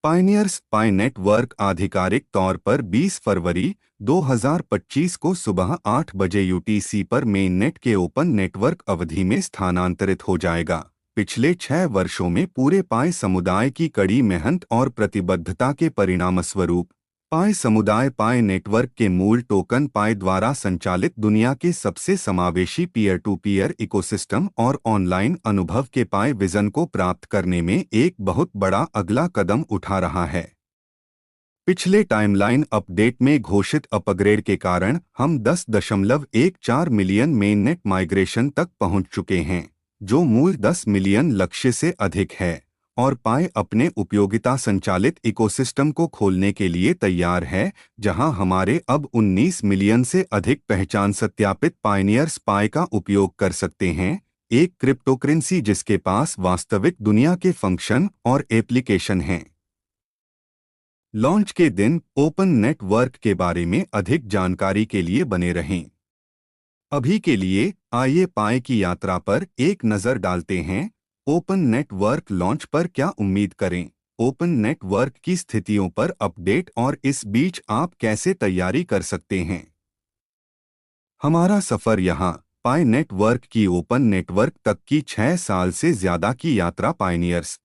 Pioneers पाई network आधिकारिक तौर पर 20 फरवरी 2025 को सुबह 8 बजे यूटीसी पर मेननेट के ओपन नेटवर्क अवधि में स्थानांतरित हो जाएगा। पिछले 6 वर्षों में पूरे पाई समुदाय की कड़ी मेहनत और प्रतिबद्धता के परिणामस्वरूप पाई समुदाय पाई नेटवर्क के मूल टोकन पाई द्वारा संचालित दुनिया के सबसे समावेशी पीयर टू पीयर इकोसिस्टम और ऑनलाइन अनुभव के पाई विजन को प्राप्त करने में एक बहुत बड़ा अगला कदम उठा रहा है। पिछले टाइमलाइन अपडेट में घोषित अपग्रेड के कारण हम 10.14 मिलियन मेननेट माइग्रेशन तक पहुंच चुके हैं, जो मूल 10 मिलियन लक्ष्य से अधिक है, और पाई अपने उपयोगिता संचालित इकोसिस्टम को खोलने के लिए तैयार है, जहां हमारे अब 19 मिलियन से अधिक पहचान सत्यापित पायनियर्स पाई का उपयोग कर सकते हैं, एक क्रिप्टोकरेंसी जिसके पास वास्तविक दुनिया के फंक्शन और एप्लीकेशन हैं। लॉन्च के दिन ओपन नेटवर्क के बारे में अधिक जानकारी के लिए बने रहें। अभी के लिए आइए पाई की यात्रा पर एक नज़र डालते हैं। ओपन नेटवर्क लॉन्च पर क्या उम्मीद करें, ओपन नेटवर्क की स्थितियों पर अपडेट और इस बीच आप कैसे तैयारी कर सकते हैं। हमारा सफर यहाँ पाई नेटवर्क की ओपन नेटवर्क तक की 6 साल से ज्यादा की यात्रा पायनियर्स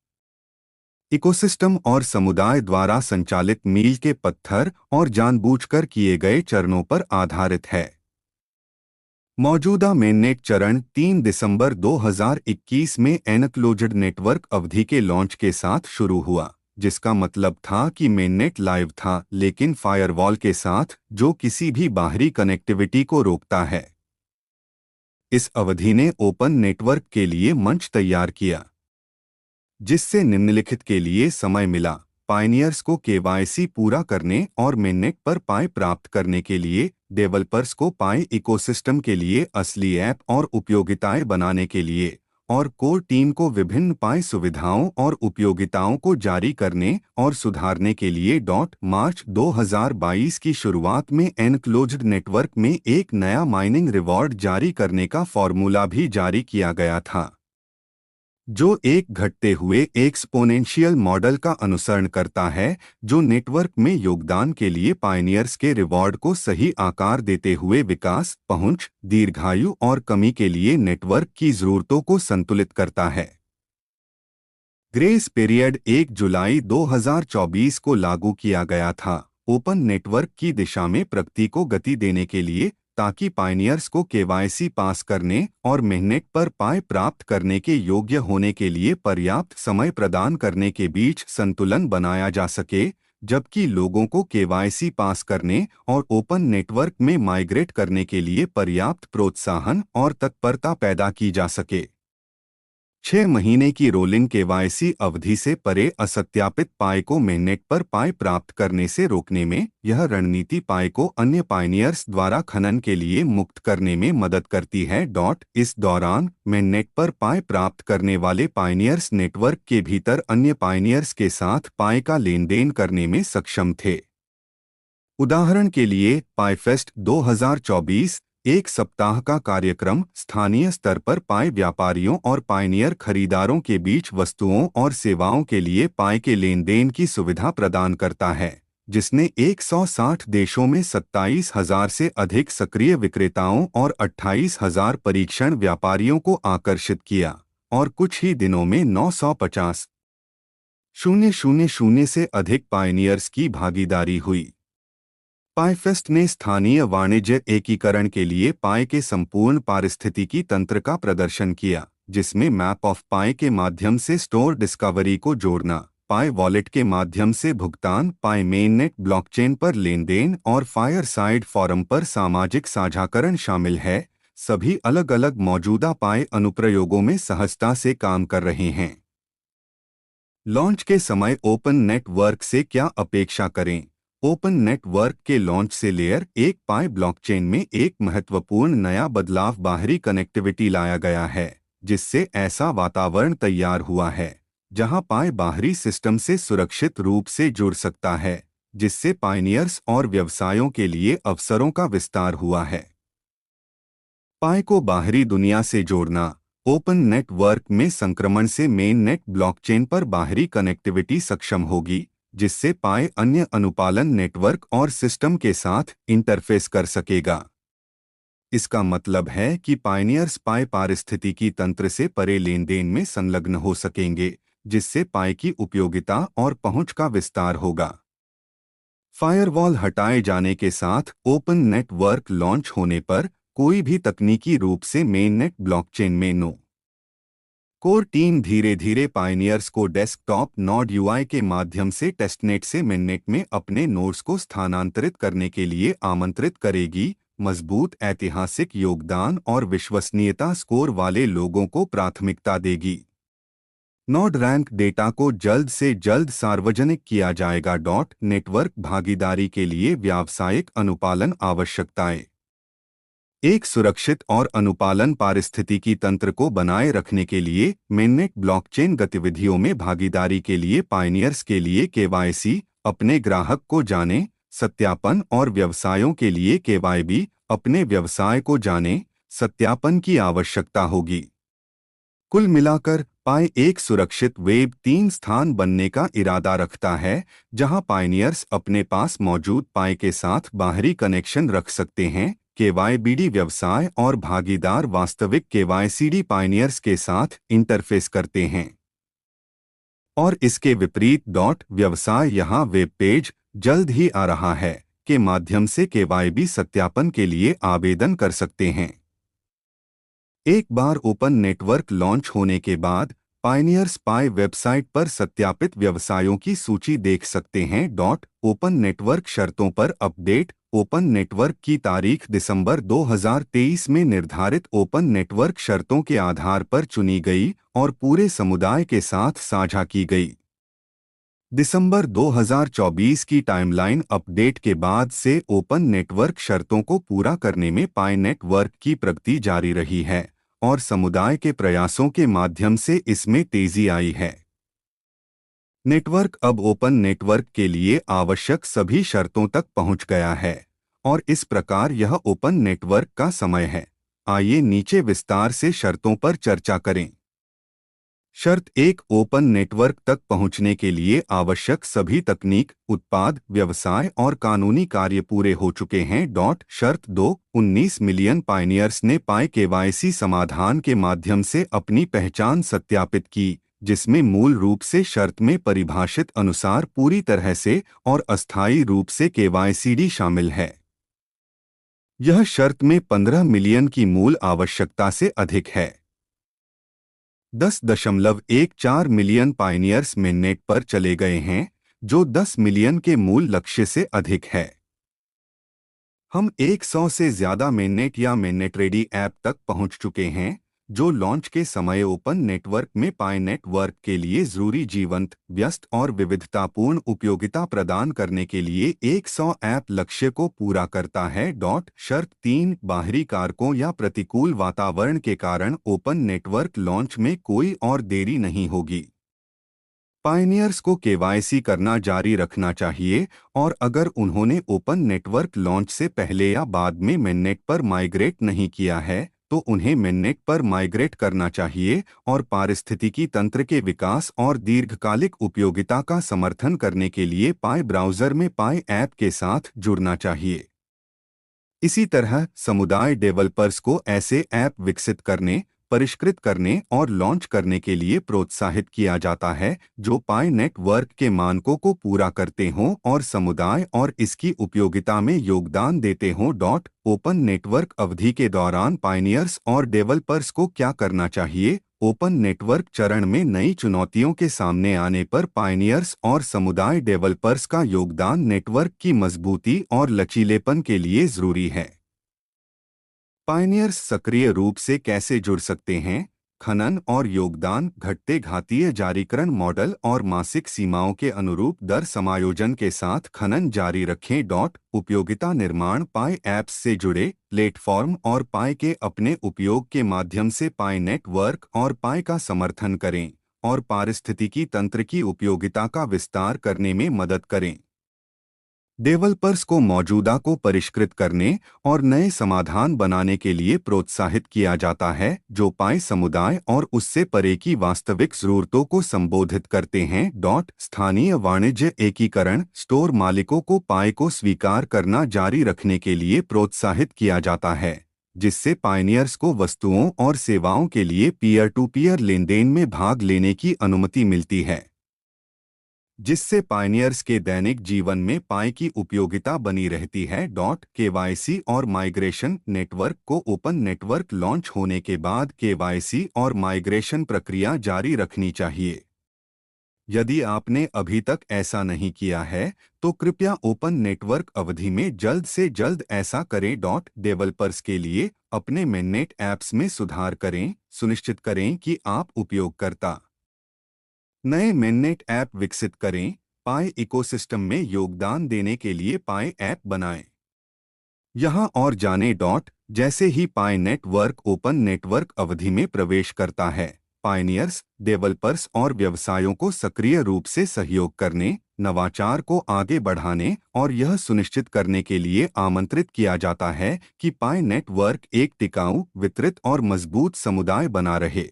इकोसिस्टम और समुदाय द्वारा संचालित मील के पत्थर और जानबूझकर किए गए चरणों पर आधारित है। मौजूदा मेननेट चरण 3 दिसंबर 2021 में एनक्लोज्ड नेटवर्क अवधि के लॉन्च के साथ शुरू हुआ, जिसका मतलब था कि मेननेट लाइव था, लेकिन फायरवॉल के साथ जो किसी भी बाहरी कनेक्टिविटी को रोकता है। इस अवधि ने ओपन नेटवर्क के लिए मंच तैयार किया, जिससे निम्नलिखित के लिए समय मिला: पायनियर्स को केवाईसी पूरा करने और मेननेट पर पाई प्राप्त करने के लिए, डेवलपर्स को पाई इकोसिस्टम के लिए असली ऐप और उपयोगिताएं बनाने के लिए, और कोर टीम को विभिन्न पाई सुविधाओं और उपयोगिताओं को जारी करने और सुधारने के लिए। मार्च 2022 की शुरुआत में एनक्लोज्ड नेटवर्क में एक नया माइनिंग रिवॉर्ड जारी करने का फॉर्मूला भी जारी किया गया था, जो एक घटते हुए एक्सपोनेंशियल मॉडल का अनुसरण करता है, जो नेटवर्क में योगदान के लिए पायनियर्स के रिवॉर्ड को सही आकार देते हुए विकास, पहुंच, दीर्घायु और कमी के लिए नेटवर्क की जरूरतों को संतुलित करता है। ग्रेस पीरियड 1 जुलाई 2024 को लागू किया गया था, ओपन नेटवर्क की दिशा में प्रगति को गति देने के लिए, ताकि पायनियर्स को केवाईसी पास करने और मेननेट पर पाई प्राप्त करने के योग्य होने के लिए पर्याप्त समय प्रदान करने के बीच संतुलन बनाया जा सके, जबकि लोगों को केवाईसी पास करने और ओपन नेटवर्क में माइग्रेट करने के लिए पर्याप्त प्रोत्साहन और तत्परता पैदा की जा सके। 6 महीने की रोलिंग केवाईसी अवधि से परे असत्यापित पाई को मेननेट पर पाई प्राप्त करने से रोकने में यह रणनीति पाई को अन्य पायनियर्स द्वारा खनन के लिए मुक्त करने में मदद करती है। इस दौरान मेननेट पर पाई प्राप्त करने वाले पायनियर्स नेटवर्क के भीतर अन्य पायनियर्स के साथ पाई का लेनदेन करने में सक्षम थे। उदाहरण के लिए पाईफेस्ट 2024 एक सप्ताह का कार्यक्रम स्थानीय स्तर पर पाई व्यापारियों और पायनियर खरीदारों के बीच वस्तुओं और सेवाओं के लिए पाई के लेनदेन की सुविधा प्रदान करता है, जिसने 160 देशों में 27,000 से अधिक सक्रिय विक्रेताओं और 28,000 परीक्षण व्यापारियों को आकर्षित किया, और कुछ ही दिनों में 950,000 से अधिक पायनियर्स की भागीदारी हुई। पाईफेस्ट ने स्थानीय वाणिज्य एकीकरण के लिए पाई के संपूर्ण पारिस्थितिकी तंत्र का प्रदर्शन किया, जिसमें मैप ऑफ पाई के माध्यम से स्टोर डिस्कवरी को जोड़ना, पाई वॉलेट के माध्यम से भुगतान, पाई मेननेट ब्लॉकचेन पर लेनदेन और फायरसाइड फोरम पर सामाजिक साझाकरण शामिल है। सभी अलग अलग मौजूदा पाई अनुप्रयोगों में सहजता से काम कर रहे हैं। लॉन्च के समय ओपन नेटवर्क से क्या अपेक्षा करें? ओपन नेटवर्क के लॉन्च से लेयर 1 पाई ब्लॉकचेन में एक महत्वपूर्ण नया बदलाव बाहरी कनेक्टिविटी लाया गया है, जिससे ऐसा वातावरण तैयार हुआ है जहां पाई बाहरी सिस्टम से सुरक्षित रूप से जुड़ सकता है, जिससे पायनियर्स और व्यवसायों के लिए अवसरों का विस्तार हुआ है। पाई को बाहरी दुनिया से जोड़ना। ओपन नेटवर्क में संक्रमण से मेन नेट ब्लॉकचेन पर बाहरी कनेक्टिविटी सक्षम होगी, जिससे पाई अन्य अनुपालन नेटवर्क और सिस्टम के साथ इंटरफेस कर सकेगा। इसका मतलब है कि पायनियर्स पाई पारिस्थितिकी तंत्र से परे लेन देन में संलग्न हो सकेंगे, जिससे पाई की उपयोगिता और पहुंच का विस्तार होगा। फायरवॉल हटाए जाने के साथ ओपन नेटवर्क लॉन्च होने पर कोई भी तकनीकी रूप से मेननेट ब्लॉकचेन में नो कोर टीम धीरे धीरे पायनियर्स को डेस्कटॉप नोड यूआई के माध्यम से टेस्टनेट से मेननेट में अपने नोड्स को स्थानांतरित करने के लिए आमंत्रित करेगी। मजबूत ऐतिहासिक योगदान और विश्वसनीयता स्कोर वाले लोगों को प्राथमिकता देगी। नोड रैंक डेटा को जल्द से जल्द सार्वजनिक किया जाएगा। नेटवर्क भागीदारी के लिए व्यावसायिक अनुपालन आवश्यकताएं। एक सुरक्षित और अनुपालन पारिस्थितिकी तंत्र को बनाए रखने के लिए मेननेट ब्लॉकचेन गतिविधियों में भागीदारी के लिए पायनियर्स के लिए केवाईसी, अपने ग्राहक को जाने, सत्यापन और व्यवसायों के लिए केवाईबी, अपने व्यवसाय को जाने, सत्यापन की आवश्यकता होगी। कुल मिलाकर पाई एक सुरक्षित वेब 3 स्थान बनने का इरादा रखता है, जहां पायनियर्स अपने पास मौजूद पाई के साथ बाहरी कनेक्शन रख सकते हैं। केवाईबीडी व्यवसाय और भागीदार वास्तविक केवाईसीडी पायनियर्स के साथ इंटरफेस करते हैं। और इसके विपरीत व्यवसाय यहां वेब पेज जल्द ही आ रहा है के माध्यम से केवाईबी सत्यापन के लिए आवेदन कर सकते हैं। एक बार ओपन नेटवर्क लॉन्च होने के बाद पायनियर्स पाई वेबसाइट पर सत्यापित व्यवसायों की सूची देख सकते हैं। ओपन नेटवर्क शर्तों पर अपडेट। ओपन नेटवर्क की तारीख दिसंबर 2023 में निर्धारित ओपन नेटवर्क शर्तों के आधार पर चुनी गई और पूरे समुदाय के साथ साझा की गई। दिसंबर 2024 की टाइमलाइन अपडेट के बाद से ओपन नेटवर्क शर्तों को पूरा करने में पाई नेटवर्क की प्रगति जारी रही है और समुदाय के प्रयासों के माध्यम से इसमें तेजी आई है। नेटवर्क अब ओपन नेटवर्क के लिए आवश्यक सभी शर्तों तक पहुंच गया है और इस प्रकार यह ओपन नेटवर्क का समय है। आइए नीचे विस्तार से शर्तों पर चर्चा करें। शर्त 1, ओपन नेटवर्क तक पहुंचने के लिए आवश्यक सभी तकनीक, उत्पाद, व्यवसाय और कानूनी कार्य पूरे हो चुके हैं। शर्त 2, 19 मिलियन पायनियर्स ने पाई केवाईसी समाधान के माध्यम से अपनी पहचान सत्यापित की, जिसमें मूल रूप से शर्त में परिभाषित अनुसार पूरी तरह से और अस्थायी रूप से केवाईसीडी शामिल है। यह शर्त में 15 मिलियन की मूल आवश्यकता से अधिक है। 10.14 मिलियन पायनियर्स मेननेट पर चले गए हैं, जो 10 मिलियन के मूल लक्ष्य से अधिक है। हम 100 से ज्यादा मेननेट या मेननेट रेडी ऐप तक पहुंच चुके हैं, जो लॉन्च के समय ओपन नेटवर्क में पाई नेटवर्क के लिए जरूरी जीवंत, व्यस्त और विविधतापूर्ण उपयोगिता प्रदान करने के लिए 100 ऐप लक्ष्य को पूरा करता है। शर्त 3, बाहरी कारकों या प्रतिकूल वातावरण के कारण ओपन नेटवर्क लॉन्च में कोई और देरी नहीं होगी। पायनियर्स को केवाईसी करना जारी रखना चाहिए और अगर उन्होंने ओपन नेटवर्क लॉन्च से पहले या बाद में मेननेट पर माइग्रेट नहीं किया है, तो उन्हें मेननेट पर माइग्रेट करना चाहिए और पारिस्थितिकी तंत्र के विकास और दीर्घकालिक उपयोगिता का समर्थन करने के लिए पाई ब्राउज़र में पाई ऐप के साथ जुड़ना चाहिए। इसी तरह समुदाय डेवलपर्स को ऐसे ऐप विकसित करने, परिष्कृत करने और लॉन्च करने के लिए प्रोत्साहित किया जाता है जो पाई नेटवर्क के मानकों को पूरा करते हों और समुदाय और इसकी उपयोगिता में योगदान देते हों। ओपन नेटवर्क अवधि के दौरान पायनियर्स और डेवलपर्स को क्या करना चाहिए? ओपन नेटवर्क चरण में नई चुनौतियों के सामने आने पर पायनियर्स और समुदाय डेवलपर्स का योगदान नेटवर्क की मजबूती और लचीलेपन के लिए जरूरी है। पायनियर्स सक्रिय रूप से कैसे जुड़ सकते हैं? खनन और योगदान, घटते घातीय जारीकरण मॉडल और मासिक सीमाओं के अनुरूप दर समायोजन के साथ खनन जारी रखें। उपयोगिता निर्माण, पाई ऐप्स से जुड़े प्लेटफॉर्म और पाई के अपने उपयोग के माध्यम से पाई नेटवर्क और पाई का समर्थन करें और पारिस्थितिकी तंत्र की उपयोगिता का विस्तार करने में मदद करें। डेवलपर्स को मौजूदा को परिष्कृत करने और नए समाधान बनाने के लिए प्रोत्साहित किया जाता है जो पाई समुदाय और उससे परे की वास्तविक जरूरतों को संबोधित करते हैं। स्थानीय वाणिज्य एकीकरण स्टोर मालिकों को पाई को स्वीकार करना जारी रखने के लिए प्रोत्साहित किया जाता है, जिससे पायनियर्स को वस्तुओं और सेवाओं के लिए पीयर टू पीयर लेनदेन में भाग लेने की अनुमति मिलती है, जिससे पायनियर्स के दैनिक जीवन में पाई की उपयोगिता बनी रहती है। केवाईसी और माइग्रेशन नेटवर्क को ओपन नेटवर्क लॉन्च होने के बाद केवाईसी और माइग्रेशन प्रक्रिया जारी रखनी चाहिए। यदि आपने अभी तक ऐसा नहीं किया है तो कृपया ओपन नेटवर्क अवधि में जल्द से जल्द ऐसा करें। डेवलपर्स के लिए अपने मेननेट ऐप्स में सुधार करें। सुनिश्चित करें कि आप उपयोगकर्ता नए मेननेट ऐप विकसित करें। पाई इकोसिस्टम में योगदान देने के लिए पाई ऐप बनाएं। यहाँ और जाने। जैसे ही पाई नेटवर्क ओपन नेटवर्क अवधि में प्रवेश करता है, पायनियर्स, डेवलपर्स और व्यवसायों को सक्रिय रूप से सहयोग करने, नवाचार को आगे बढ़ाने और यह सुनिश्चित करने के लिए आमंत्रित किया जाता है कि पाई नेटवर्क एक टिकाऊ, वितरित और मजबूत समुदाय बना रहे।